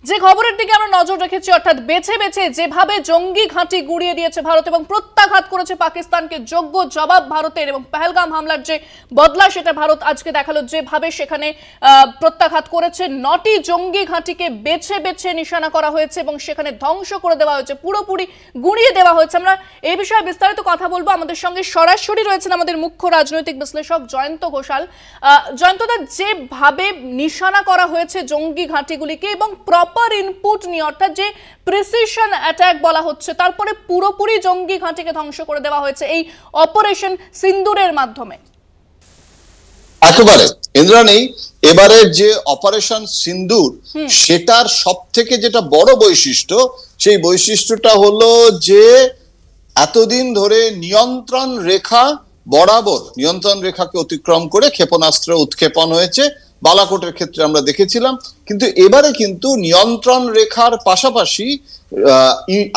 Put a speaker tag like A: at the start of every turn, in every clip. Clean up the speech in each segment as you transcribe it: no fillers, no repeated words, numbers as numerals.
A: যে খবরের দিকে আমরা নজর রেখেছি, অর্থাৎ বেছে বেছে যেভাবে জঙ্গি ঘাঁটি গুড়িয়ে দিয়েছে ভারত এবং প্রত্যাঘাত করেছে পাকিস্তানকে, যোগ্য জবাব ভারতের, এবং পহেলগাম হামলার যে বদলা সেটা ভারত আজকে দেখালো, যেভাবে সেখানে প্রত্যাঘাত করেছে। 9টি জঙ্গি ঘাঁটিকে বেছে বেছে নিশানা করা হয়েছে এবং সেখানে ধ্বংস করে দেওয়া হয়েছে, পুরোপুরি গুড়িয়ে দেওয়া হয়েছে। আমরা এই বিষয়ে বিস্তারিত কথা বলবো। আমাদের সঙ্গে সরাসরি রয়েছেন আমাদের মুখ্য রাজনৈতিক বিশ্লেষক জয়ন্ত ঘোষাল। জয়ন্তদা, যেভাবে নিশানা করা হয়েছে জঙ্গি ঘাঁটিগুলিকে এবং প্রপার ইনপুট নিয়ে, অর্থাৎ যে প্রিসিশন অ্যাটাক বলা হচ্ছে, তারপরে পুরোপুরি জঙ্গি ঘাঁটিকে ধ্বংস করে দেওয়া হয়েছে এই অপারেশন সিন্দুরের মাধ্যমে।
B: একেবারে ইন্দ্রাণী, এবারের যে অপারেশন সিন্দুর সেটার সব থেকে যেটা বড় বৈশিষ্ট্য, সেই বৈশিষ্ট্যটা হলো যে এতদিন ধরে নিয়ন্ত্রণ রেখা বরাবর, নিয়ন্ত্রণ রেখাকে অতিক্রম করে ক্ষেপণাস্ত্র উৎক্ষেপণ হয়েছে। বালাকোটের ক্ষেত্রে আমরা দেখেছিলাম, কিন্তু এবারে কিন্তু নিয়ন্ত্রণ রেখার পাশাপাশি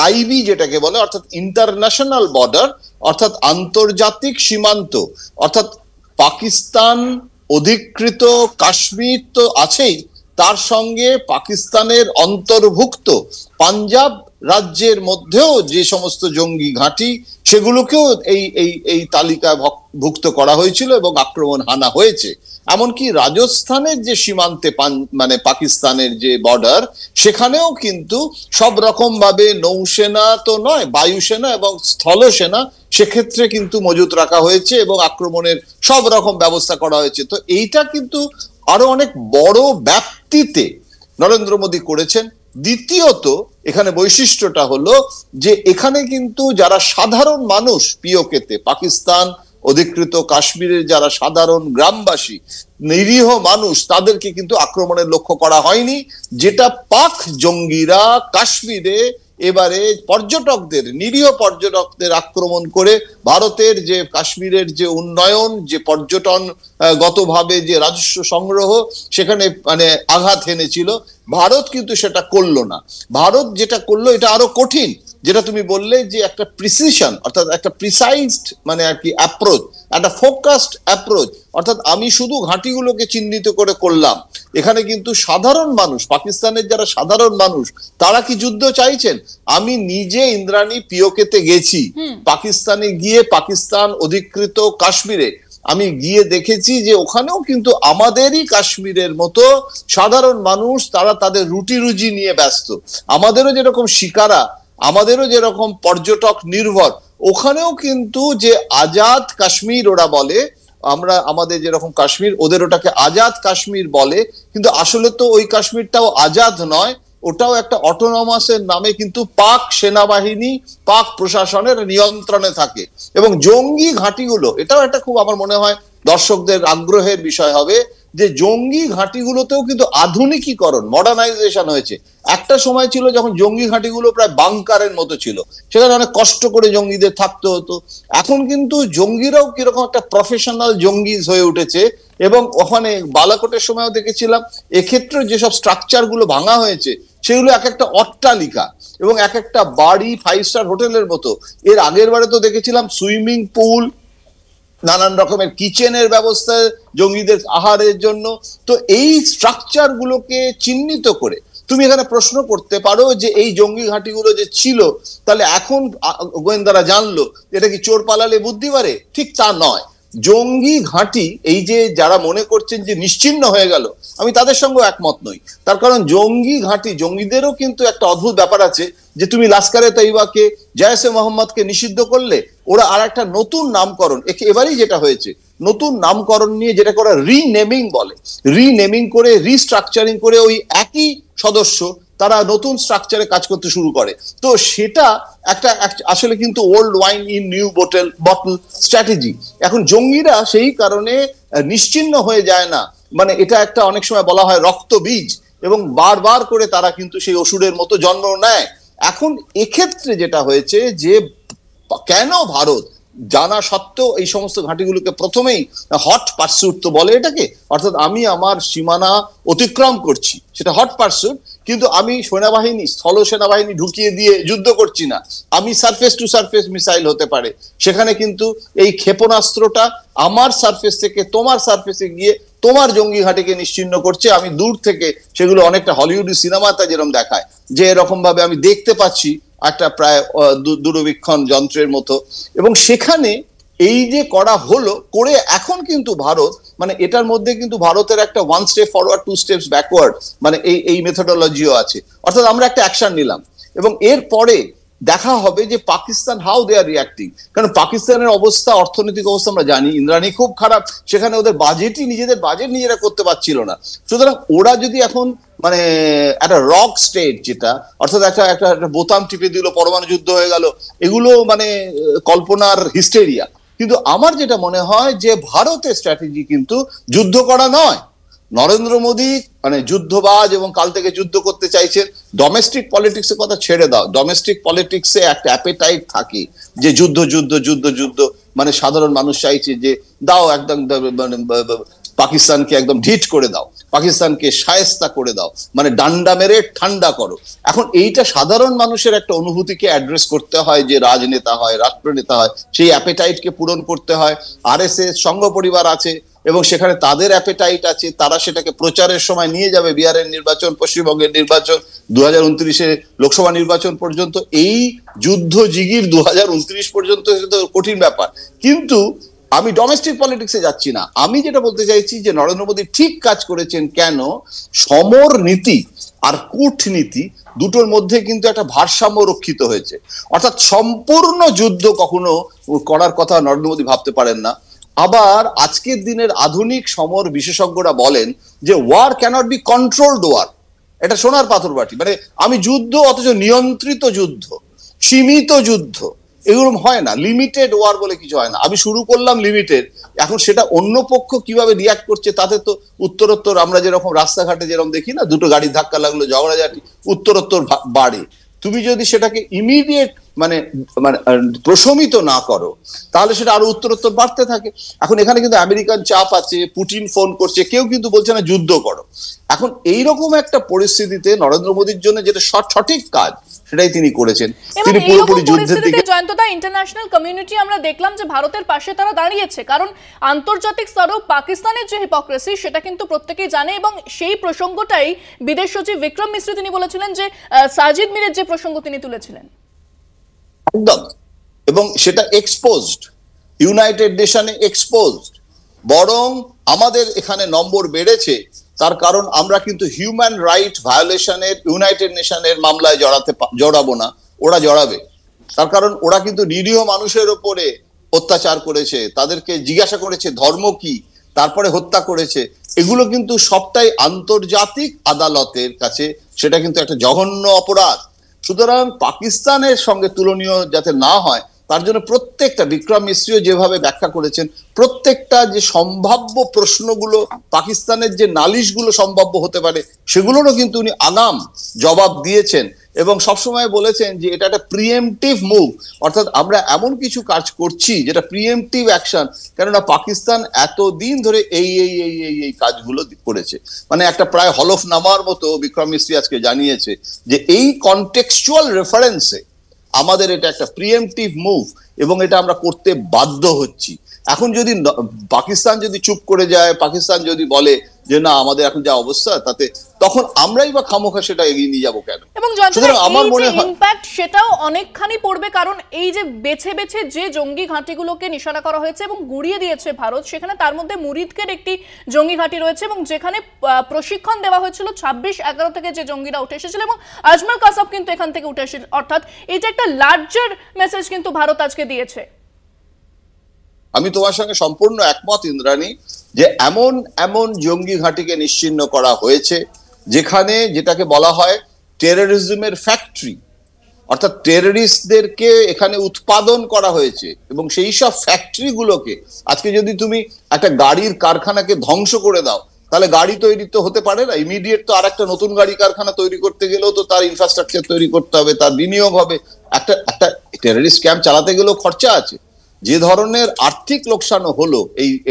B: আইবি যেটাকে বলে, অর্থাৎ ইন্টারন্যাশনাল বর্ডার, অর্থাৎ আন্তর্জাতিক সীমান্ত, অর্থাৎ পাকিস্তান অধিকৃত কাশ্মীর তো আছেই, তার সঙ্গে পাকিস্তানের অন্তর্ভুক্ত পাঞ্জাব রাজ্যের মধ্যেও যে সমস্ত জঙ্গি ঘাঁটি, সেগুলোকেও এই তালিকায় ভুক্ত করা হয়েছিল এবং আক্রমণ হানা হয়েছে। এমনকি রাজস্থানের যে সীমান্তে মানে পাকিস্তানের যে বর্ডার, সেখানেও কিন্তু সব রকম ভাবে নৌসেনা তো নয়, বায়ুসেনা এবং স্থলসেনা সেক্ষেত্রে কিন্তু মজুত রাখা হয়েছে এবং আক্রমণের সব রকম ব্যবস্থা করা হয়েছে। তো এইটা কিন্তু আরো অনেক বড় ব্যাপ্তিতে নরেন্দ্র মোদী করেছেন। দ্বিতীয়ত এখানে বৈশিষ্ট্যটা হলো যে এখানে কিন্তু যারা সাধারণ মানুষ, পিওকেতে পাকিস্তান অধিকৃত কাশ্মীরের যারা সাধারণ গ্রামবাসী, নিরীহ মানুষ, তাদেরকে কিন্তু আক্রমণের লক্ষ্য করা হয়নি, যেটা পাক জঙ্গিরা কাশ্মীরে এবারে পর্যটকদের, নিরীহ পর্যটকদের আক্রমণ করে ভারতের যে কাশ্মীরের যে উন্নয়ন, যে পর্যটন গতভাবে যে রাজস্ব সংগ্রহ, সেখানে মানে আঘাত হেনেছিল। ভারত কিন্তু সেটা করলো না। ভারত যেটা করলো এটা আরো কঠিন, যেটা তুমি বললে যে একটা প্রিসিশন, অর্থাৎ একটা প্রিসাইজড মানে আর কি অ্যাপ্রোচ, একটা ফোকাসড অ্যাপ্রোচ, অর্থাৎ আমি শুধু ঘাঁটিগুলোকে চিহ্নিত করে করলাম। এখানে কিন্তু সাধারণ মানুষ, পাকিস্তানের যারা সাধারণ মানুষ, তারা কি যুদ্ধ চাইছেন? আমি নিজে ইন্দ্রাণী পিওকেতে গেছি, পাকিস্তানে গিয়ে পাকিস্তান অধিকৃত কাশ্মীরে আমি গিয়ে দেখেছি যে ওখানেও কিন্তু আমাদেরই কাশ্মীরের মতো সাধারণ মানুষ, তারা তাদের রুটি রুজি নিয়ে ব্যস্ত। আমাদেরও যেরকম শিকারা, আমাদেরও যেরকম পর্যটক নির্ভর, ওখানেও কিন্তু যে আজাদ কাশ্মীর ওরা বলে, আমরা আমাদের যেরকম কাশ্মীর, ওদের ওটাকে আজাদ কাশ্মীর বলে, কিন্তু আসলে তো ওই কাশ্মীরটাও আজাদ নয়, ওটাও একটা অটোনমাসের নামে কিন্তু পাক সেনাবাহিনী, পাক প্রশাসনের নিয়ন্ত্রণে থাকে। এবং জঙ্গি ঘাঁটিগুলো, এটাও একটা খুব আমার মনে হয় দর্শকদের আগ্রহের বিষয় হবে, যে জঙ্গি ঘাঁটিগুলোতেও কিন্তু আধুনিকীকরণ, মডার্নাইজেশন হয়েছে। একটা সময় ছিল যখন জঙ্গি ঘাঁটিগুলো প্রায় বাংকারের মতো ছিল, সেখানে অনেক কষ্ট করে জঙ্গিদের থাকতে হতো। এখন কিন্তু জঙ্গিরাও কিরকম একটা প্রফেশনাল জঙ্গিজ হয়ে উঠেছে। এবং ওখানে বালাকোটের সময়ও দেখেছিলাম, এক্ষেত্রে যেসব স্ট্রাকচার গুলো ভাঙা হয়েছে সেগুলো এক একটা অট্টালিকা এবং এক একটা বাড়ি, 5 স্টার হোটেলের মতো। এর আগের বারে তো দেখেছিলাম সুইমিং পুল, নানান রকমের কিচেনের ব্যবস্থা জঙ্গিদের আহারের জন্য। তো এই স্ট্রাকচার গুলোকে চিহ্নিত করে তুমি এখানে প্রশ্ন করতে পারো যে এই জঙ্গি ঘাঁটিগুলো যে ছিল, তাহলে এখন গোয়েন্দারা জানলো এটা কি চোর পালালে বুদ্ধি বাড়ে? ঠিক তা নয়। জঙ্গি ঘাঁটি, এই যে যারা মনে করছেন যে নিশ্চিহ্ন হয়ে গেল, আমি তাদের সঙ্গে একমত নই। তার কারণ জঙ্গি ঘাঁটি, জঙ্গিদেরও কিন্তু একটা অদ্ভুত ব্যাপার আছে, যে তুমি লাস্কারে তৈবাকে, জয়সে মোহাম্মদকে নিষিদ্ধ করলে, ওরা আর একটা নতুন নামকরণ, এবারই যেটা হয়েছে, নতুন নামকরণ নিয়ে যেটা করা রিনেমিং বলে, রিনেমিং করে, রিস্ট্রাকচারিং করে ওই একই সদস্য তারা নতুন স্ট্রাকচারে কাজ করতে শুরু করে। তো সেটা একটা আসলে কিন্তু old wine in new bottle strategy. এখন জঙ্গিরা সেই কারণে নিশ্চিহ্ন হয়ে যায় না, মানে এটা একটা অনেক সময় বলা হয় রক্ত বীজ, এবং বারবার করে তারা কিন্তু সেই অসুরের মতো জন্ম নেয়। এখন এক্ষেত্রে যেটা হয়েছে যে কেন ভারত জানা সত্ত্বেও এই সমস্ত ঘাঁটিগুলোকে প্রথমেই হট পারস্যুট তো বলে এটাকে, অর্থাৎ আমি আমার সীমানা অতিক্রম করছি, সেটা হট পারস্যুট, কিন্তু আমি সেনাবাহিনী, স্থল সেনাবাহিনী ঢুকিয়ে দিয়ে যুদ্ধ করছি না, আমি সারফেস টু সারফেস মিসাইল হতে পারে। সেখানে কিন্তু এই ক্ষেপণাস্ত্রটা আমার সারফেস থেকে তোমার সারফেসে গিয়ে তোমার জঙ্গি ঘাঁটিকে নিশ্চিহ্ন করছে। আমি দূর থেকে সেগুলো অনেকটা হলিউড সিনেমাতে যেরকম দেখায়, যে এরকম ভাবে আমি দেখতে পাচ্ছি একটা প্রায় দূরবীক্ষণ যন্ত্রের মতো, এবং সেখানে এই যে করা হলো করে এখন কিন্তু ভারত মানে এটার মধ্যে কিন্তু ভারতের একটা 1 স্টেপ ফরওয়ার্ড 2 স্টেপস ব্যাকওয়ার্ড মানে এই মেথোডোলজিও আছে। অর্থাৎ আমরা একটা অ্যাকশন নিলাম এবং এরপরে দেখা হবে যে Pakistan how they are reacting. কারণ পাকিস্তানের অবস্থা, অর্থনৈতিক অবস্থা আমরা জানি, ইন্দ্রাণী খুব খারাপ, সেখানে ওদের বাজেটই নিজেদের বাজেট নিজেরা করতে পারছিল না। সুতরাং ওরা যদি এখন মানে একটা রক স্টেট, যেটা অর্থাৎ একটা একটা বোতাম টিপে দিল পরমাণু যুদ্ধ হয়ে গেল, এগুলো মানে কল্পনার হিস্টেরিয়া। কিন্তু আমার যেটা মনে হয় যে ভারতের স্ট্র্যাটেজি কিন্তু যুদ্ধ করা নয়। নরেন্দ্র মোদী মানে যুদ্ধবাজ এবং কাল থেকে যুদ্ধ করতে চাইছেন। ডোমেস্টিক পলিটিক্সের কথা ছেড়ে দাও, ডোমেস্টিক পলিটিক্সে একটা অ্যাপেটাইট থাকে যে যুদ্ধ যুদ্ধ যুদ্ধ যুদ্ধ, মানে সাধারণ মানুষ চাইছে যে দাও একদম পাকিস্তানকে একদম ঢিট করে দাও, পাকিস্তানকে শায়েস্তা করে দাও, মানে ডান্ডা মেরে ঠান্ডা করো। এখন এইটা সাধারণ মানুষের একটা অনুভূতিকে অ্যাড্রেস করতে হয়, যে রাজনেতা হয়, রাষ্ট্রনেতা হয়, সেই অ্যাপেটাইটকে পূরণ করতে হয়। RSS সংঘ পরিবার আছে এবং সেখানে তাদের অ্যাপেটাইট আছে, তারা সেটাকে প্রচারের সময় নিয়ে যাবে। বিহারের নির্বাচন, পশ্চিমবঙ্গের নির্বাচন, 2029 লোকসভা নির্বাচন পর্যন্ত, এই যুদ্ধ জিগির 2029 পর্যন্ত কঠিন ব্যাপার। কিন্তু আমি ডোমেস্টিক পলিটিক্সে যাচ্ছি না, আমি যেটা বলতে চাইছি যে নরেন্দ্র মোদী ঠিক কাজ করেছেন। কেন? সমর নীতি আর কূটনীতি দুটোর মধ্যে কিন্তু একটা ভারসাম্য রক্ষিত হয়েছে। অর্থাৎ সম্পূর্ণ যুদ্ধ কখনো করার কথা নরেন্দ্র মোদী ভাবতে পারেন না। আবার আজকের দিনের আধুনিক সমর বিশেষজ্ঞরা বলেন যে war cannot be controlled war. এটা সোনার পাথর বাটি, মানে আমি যুদ্ধ অথচ নিয়ন্ত্রিত যুদ্ধ, সীমিত যুদ্ধ, এগুলো হয় না। লিমিটেড ওয়ার বলে কিছু হয় না। আমি শুরু করলাম লিমিটেড, এখন সেটা অন্য পক্ষ কিভাবে রিয়াক্ট করছে তাতে তো উত্তরোত্তর, আমরা যেরকম রাস্তাঘাটে যেরকম দেখি না, দুটো গাড়ির ধাক্কা লাগলো, ঝগড়াঝাটি উত্তরোত্তর বাড়ে। তুমি যদি সেটাকে ইমিডিয়েট মানে মানে প্রশমিত না করো তাহলে সেটা আরো উত্তরোত্তর বাড়তে থাকে। এখন এখানে কিন্তু আমেরিকান চাপ আছে, পুটিন ফোন করছে, কেউ কিন্তু বলছে না যুদ্ধ করো। এখন এইরকম একটা পরিস্থিতিতে নরেন্দ্র মোদীর জন্য যেটা সঠিক কাজ সেটাই তিনি করেছেন। তিনি পুরোপুরি যুদ্ধের দিকে।
A: জয়ন্তদা, ইন্টারন্যাশনাল কমিউনিটি আমরা দেখলাম যে ভারতের পাশে তারা দাঁড়িয়েছে, কারণ আন্তর্জাতিক স্তরেও পাকিস্তানের যে হিপোক্রেসি সেটা কিন্তু প্রত্যেকেই জানে। এবং সেই প্রসঙ্গটাই বিদেশ সচিব বিক্রম মিশ্রি তিনি বলেছিলেন যে সাজিদ মিরের যে প্রসঙ্গ তিনি তুলেছিলেন
B: একদম, এবং সেটা এক্সপোজড, ইউনাইটেড নেশনে এক্সপোজড। বরং আমাদের এখানে নম্বর বেড়েছে, তার কারণ আমরা কিন্তু হিউম্যান রাইট ভায়োলেশনের ইউনাইটেড নেশনের মামলায় জড়াবো না, ওরা জড়াবে। তার কারণ ওরা কিন্তু নিরীহ মানুষের ওপরে অত্যাচার করেছে, তাদেরকে জিজ্ঞাসা করেছে ধর্ম কি, তারপরে হত্যা করেছে। এগুলো কিন্তু সবটাই আন্তর্জাতিক আদালতের কাছে সেটা কিন্তু একটা জঘন্য অপরাধ। সুতরাং পাকিস্তানের সঙ্গে তুলনীয় যাতে না হয় তার জন্য প্রত্যেকটা, বিক্রম মিশ্রিও যেভাবে ব্যাখ্যা করেছেন, প্রত্যেকটা যে সম্ভাব্য প্রশ্নগুলো, পাকিস্তানের যে নালিশগুলো সম্ভাব্য হতে পারে, সেগুলোরও কিন্তু উনি আগাম জবাব দিয়েছেন এবং সবসময় বলেছেন যে এটা একটা প্রিএমটিভ মুভ। অর্থাৎ আমরা এমন কিছু কাজ করছি যেটা প্রিএমটিভ অ্যাকশন, কেননা পাকিস্তান এতদিন ধরে এই কাজগুলো করেছে। মানে একটা প্রায় হলফনামার মতো বিক্রম মিশ্রি আজকে জানিয়েছে যে এই কনটেক্সচুয়াল রেফারেন্সে আমাদের এটা একটা প্রিএমটিভ মুভ এবং এটা আমরা করতে বাধ্য হচ্ছি। এখন যদি পাকিস্তান যদি চুপ করে যায়, পাকিস্তান যদি বলে যে না আমাদের এখন যা অবস্থা তাতে, তখন আমরাই বা খামোখা সেটা এগিয়ে নিয়ে যাবো কেন?
A: এবং আমার মনে হয় ইমপ্যাক্ট সেটাও অনেকখানি পড়বে, কারণ এই যে বেছে বেছে যে জঙ্গি ঘাঁটিগুলোকে নিশানা করা হয়েছে এবং গুড়িয়ে দিয়েছে ভারত, সেখানে তার মধ্যে মুরিদকের একটি জঙ্গি ঘাঁটি রয়েছে এবং যেখানে প্রশিক্ষণ দেওয়া হয়েছিল 26/11 থেকে যে জঙ্গিরা উঠে এসেছিল এবং আজমল কাসাব কিন্তু এখান থেকে উঠে এসেছিল। অর্থাৎ এটা একটা লার্জার মেসেজ কিন্তু ভারত আজকে দিয়েছে।
B: আমি তোমার সঙ্গে সম্পূর্ণ একমত ইন্দ্রাণী, যে এমন এমন জঙ্গি ঘাঁটিকে নিশ্চিহ্ন করা হয়েছে যেখানে যেটাকে বলা হয় টেররিজমের ফ্যাক্টরি, অর্থাৎ টেররিস্টদেরকে এখানে উৎপাদন করা হয়েছে এবং সেই সব ফ্যাক্টরিগুলোকে আজকে যদি তুমি একটা গাড়ির কারখানাকে ধ্বংস করে দাও তাহলে গাড়ি তৈরি তো হতে পারে না, ইমিডিয়েট তো আর একটা নতুন গাড়ি কারখানা তৈরি করতে গেলেও তো তার ইনফ্রাস্ট্রাকচার তৈরি করতে হবে, তার বিনিয়োগ হবে। একটা টেররিস্ট ক্যাম্প চালাতে গেলেও খরচা আছে। যে ধরনের আর্থিক লোকসানও হলো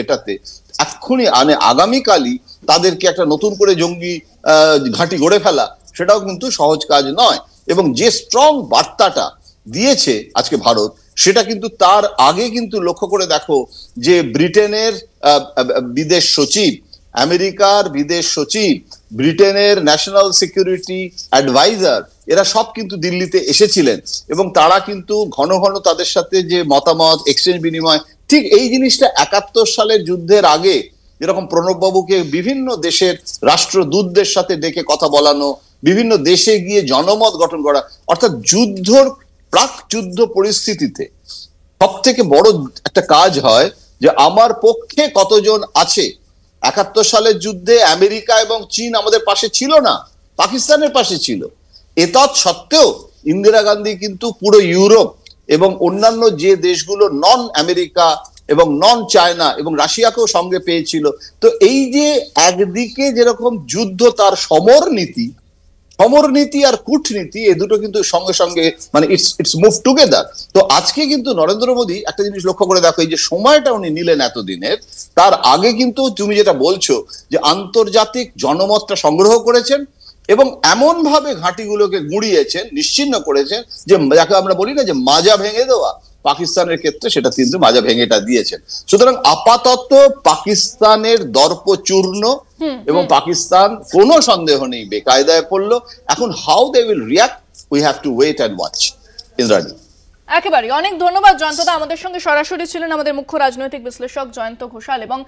B: এটাতে, এক্ষুনি আগামীকালই তাদেরকে একটা নতুন করে জঙ্গি ঘাঁটি গড়ে ফেলা সেটাও কিন্তু সহজ কাজ নয়। এবং যে স্ট্রং বার্তাটা দিয়েছে আজকে ভারত, সেটা কিন্তু তার আগে কিন্তু লক্ষ্য করে দেখো যে ব্রিটেনের বিদেশ সচিব আমেরিকার বিদেশ সচিব, ব্রিটেনের ন্যাশনাল সিকিউরিটি অ্যাডভাইজার, এরা সব কিন্তু দিল্লিতে এসেছিলেন এবং তারা কিন্তু ঘন ঘন তাদের সাথে যে মতামত এক্সচেঞ্জ বিনিময়, ঠিক এই জিনিসটা 71 সালের যুদ্ধের আগে যেরকম প্রণব বাবুকে বিভিন্ন দেশের রাষ্ট্রদূতদের সাথে ডেকে কথা বলানো, বিভিন্ন দেশে গিয়ে জনমত গঠন করা, অর্থাৎ যুদ্ধর প্রাক যুদ্ধ পরিস্থিতিতে সব থেকে বড় একটা কাজ হয় যে আমার পক্ষে কতজন আছে। 71 সালের যুদ্ধে আমেরিকা এবং চীন আমাদের পাশে ছিল না, পাকিস্তানের পাশে ছিল। এতৎ সত্ত্বেও ইন্দিরা গান্ধী কিন্তু পুরো ইউরোপ এবং অন্যান্য যে দেশগুলো নন আমেরিকা এবং নন চায়না এবং রাশিয়াকেও সঙ্গে পেয়েছিল। তো এই যে একদিকে যেরকম যুদ্ধ তার সমরনীতি আর কূটনীতি, এ দুটো কিন্তু সঙ্গে সঙ্গে মানে ইটস মুভ টুগেদার। তো আজকে কিন্তু নরেন্দ্র মোদী একটা জিনিস লক্ষ্য করে দেখো, এই যে সময়টা উনি নিলেন এতদিনের, তার আগে কিন্তু তুমি যেটা বলছো যে আন্তর্জাতিক জনমতটা সংগ্রহ করেছেন এবং এমন ভাবে ঘাঁটিগুলোকে গুঁড়িয়েছেন, নিশ্চিহ্ন করেছেন, যে যাকে আমরা বলি না যে মাজা ভেঙে দেওয়া, পাকিস্তানের ক্ষেত্রে সেটা কিন্তু মাজা ভেঙেটা দিয়েছেন। সুতরাং আপাতত পাকিস্তানের দর্প চূর্ণ এবং পাকিস্তান কোনো সন্দেহ নেই বেকায়দায় পড়লো। এখন how they will react, we have to wait and watch. Indrani,
A: একেবারে অনেক ধন্যবাদ জয়ন্তদা। আমাদের সঙ্গে সরাসরি ছিলেন আমাদের মুখ্য রাজনৈতিক বিশ্লেষক জয়ন্ত ঘোষাল এবং